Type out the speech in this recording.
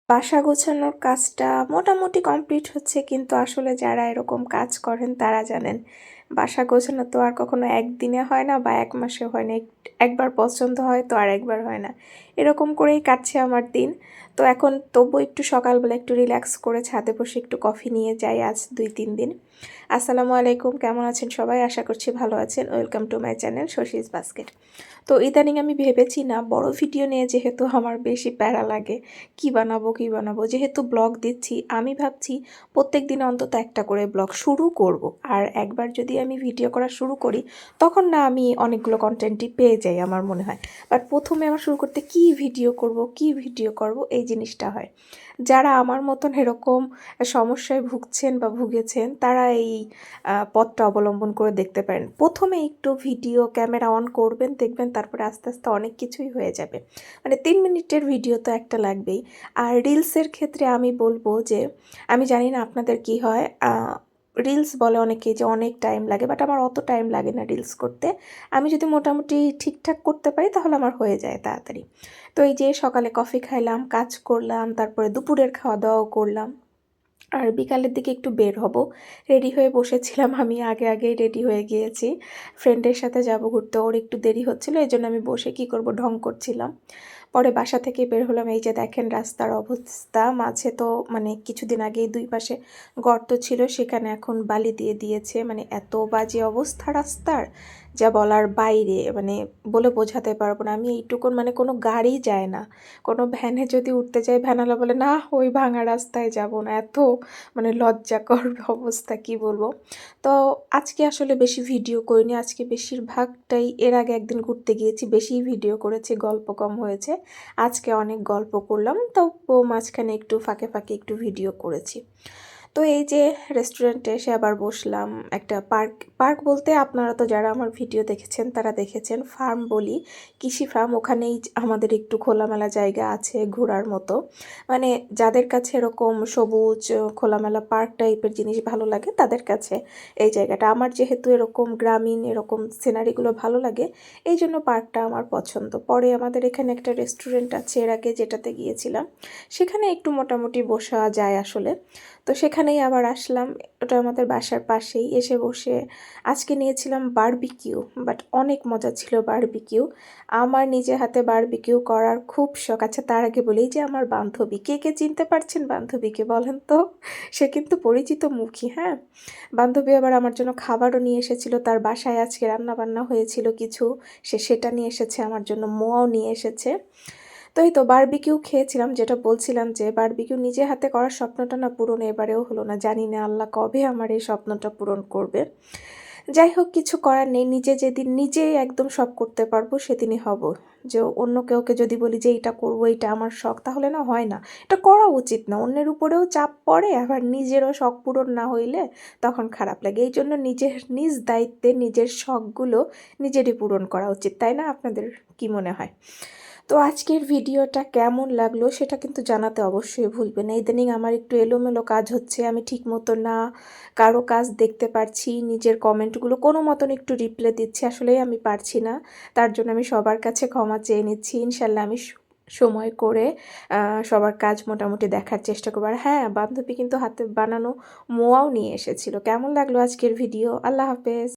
বাসা গোছানোর কাজটা মোটামুটি কমপ্লিট হচ্ছে, কিন্তু আসলে যারা এরকম কাজ করেন তারা জানেন বাসা গোছানো তো আর কখনো একদিনে হয় না বা এক মাসে হয় না। একবার পছন্দ হয় তো আর একবার হয় না, এরকম করেই কাটছে আমার দিন। তো এখন তবু একটু সকালবেলা একটু রিল্যাক্স করে ছাদে বসে একটু কফি নিয়ে যাই আজ 2-3 দিন। আসসালামু আলাইকুম, কেমন আছেন সবাই? আশা করছি ভালো আছেন। Welcome to my channel Shashi's basket. তো ইদানিং আমি ভেবেছি না, বড় ভিডিও নিয়ে যেহেতু আমার বেশি প্যারা লাগে, কি বানাবো যেহেতু ব্লগ দিচ্ছি, আমি ভাবছি প্রত্যেক দিন অন্তত একটা করে ব্লগ শুরু করব। আর একবার যদি আমি ভিডিও করা শুরু করি তখন না আমি অনেকগুলো কন্টেন্টই পেয়ে যাই আমার মনে হয়। বাট প্রথমে আমার শুরু করতে কি ভিডিও করব এই জিনিসটা হয়। যারা আমার মতন এরকম সমস্যায় ভুগছেন বা ভুগেছেন তারা এই পথটা অবলম্বন করে দেখতে পারেন। প্রথমে একটু ভিডিও ক্যামেরা অন করবেন, দেখবেন তারপরে আস্তে আস্তে অনেক কিছুই হয়ে যাবে। মানে 3 মিনিটের ভিডিও তো একটা লাগবেই। আর রিলসের ক্ষেত্রে আমি বলবো যে, আমি জানি না আপনাদের কি হয়, রিলস বলে অনেকেই যে অনেক টাইম লাগে, বাট আমার অত টাইম লাগে না রিলস করতে। আমি যদি মোটামুটি ঠিকঠাক করতে পারি তাহলে আমার হয়ে যায় তাড়াতাড়ি। তো এই যে সকালে কফি খাইলাম, কাজ করলাম, তারপরে দুপুরের খাওয়া দাওয়াও করলাম, আর বিকালের দিকে একটু বের হব। রেডি হয়ে বসেছিলাম, আমি আগেই রেডি হয়ে গিয়েছি। ফ্রেন্ডের সাথে যাব ঘুরতে, ওর একটু দেরি হচ্ছিলো, এই জন্য আমি বসে কী করব ঢং করছিলাম। পরে বাসা থেকে বের হলাম, এই যে দেখেন রাস্তার অবস্থা। মাঝে তো মানে কিছুদিন আগেই 2 পাশে গর্ত ছিল, সেখানে এখন বালি দিয়ে দিয়েছে। মানে এত বাজে অবস্থা রাস্তার, যা বলার বাইরে, মানে বলে বোঝাতে পারবো না। আমি এইটুকুন, মানে কোনো গাড়ি যায় না, কোনো ভ্যানে যদি উঠতে যাই ভ্যানওয়ালা বলে না ওই ভাঙা রাস্তায় যাব না। এত মানে লজ্জাকর অবস্থা, কি বলবো। তো আজকে আসলে বেশি ভিডিও করিনি, আজকে বেশিরভাগটাই, এর আগে একদিন ঘুরতে গিয়েছি বেশি ভিডিও করেছি, গল্প কম হয়েছে। আজকে অনেক গল্প করলাম, তো মাঝখানে একটু ফাঁকে ফাঁকে একটু ভিডিও করেছি। তো এই যে রেস্টুরেন্টে এসে আবার বসলাম। একটা পার্ক বলতে আপনারা তো যারা আমার ভিডিও দেখেছেন তারা দেখেছেন, ফার্ম বলি, কৃষি ফার্ম। ওখানেই আমাদের একটু খোলামেলা জায়গা আছে ঘোরার মতো। মানে যাদের কাছে এরকম সবুজ খোলামেলা পার্ক টাইপের জিনিস ভালো লাগে তাদের কাছে এই জায়গাটা। আমার যেহেতু এরকম গ্রামীণ এরকম সিনারিগুলো ভালো লাগে, এই জন্য পার্কটা আমার পছন্দ। পরে আমাদের এখানে একটা রেস্টুরেন্ট আছে, এর আগে যেটাতে গিয়েছিলাম সেখানে একটু মোটামুটি বসা যায় আসলে। তো সেখানেই আবার আসলাম, ওটা আমাদের বাসার পাশেই। এসে বসে আজকে নিয়েছিলাম বারবিকিউ, বাট অনেক মজা ছিল বারবিকিউ। আমার নিজে হাতে বারবিকিউ করার খুব শখ। আচ্ছা তার আগে বলেই যে আমার বান্ধবী, কে কে চিনতে পারছেন বান্ধবীকে বলেন তো? সে কিন্তু পরিচিত মুখী, হ্যাঁ। বান্ধবী আবার আমার জন্য খাবারও নিয়ে এসেছিল, তার বাসায় আজকে রান্না বান্না হয়েছিল কিছু, সেটা নিয়ে এসেছে আমার জন্য, মোয়াও নিয়ে এসেছে। তো এই তো বারবিকিউ খেয়েছিলাম, যেটা বলছিলাম যে বারবিকিউ নিজে হাতে করার স্বপ্নটা না পূরণ এবারেও হলো না। জানি না আল্লাহ কবে আমার এই স্বপ্নটা পূরণ করবে। যাই হোক, কিছু করার নেই। নিজে যেদিন নিজেই একদম সব করতে পারবো সেদিনই হব। যে অন্য কেউকে যদি বলি যে এইটা করবো, এইটা আমার শখ, তাহলে না হয় না। এটা করা উচিত না, অন্যের উপরেও চাপ পড়ে, আবার নিজেরও শখ পূরণ না হইলে তখন খারাপ লাগে। এই জন্য নিজ দায়িত্বে নিজের শখগুলো নিজেরই পূরণ করা উচিত, তাই না? আপনাদের কি মনে হয়? তো আজকের ভিডিওটা কেমন লাগলো সেটা কিন্তু জানাতে অবশ্যই ভুলবেন না। ইদানিং আমার একটু এলোমেলো কাজ হচ্ছে, আমি ঠিক মতো না কারো কাজ দেখতে পারছি, নিজের কমেন্টগুলো কোনো মতন একটু রিপ্লাই দিচ্ছি, আসলেই আমি পারছি না। তার জন্য আমি সবার কাছে ক্ষমা চেয়ে নিচ্ছি। ইনশাল্লাহ আমি সময় করে সবার কাজ মোটামুটি দেখার চেষ্টা করবো। আর হ্যাঁ, বান্ধবী কিন্তু হাতে বানানো মোয়াও নিয়ে এসেছিল। কেমন লাগলো আজকের ভিডিও? আল্লাহ হাফেজ।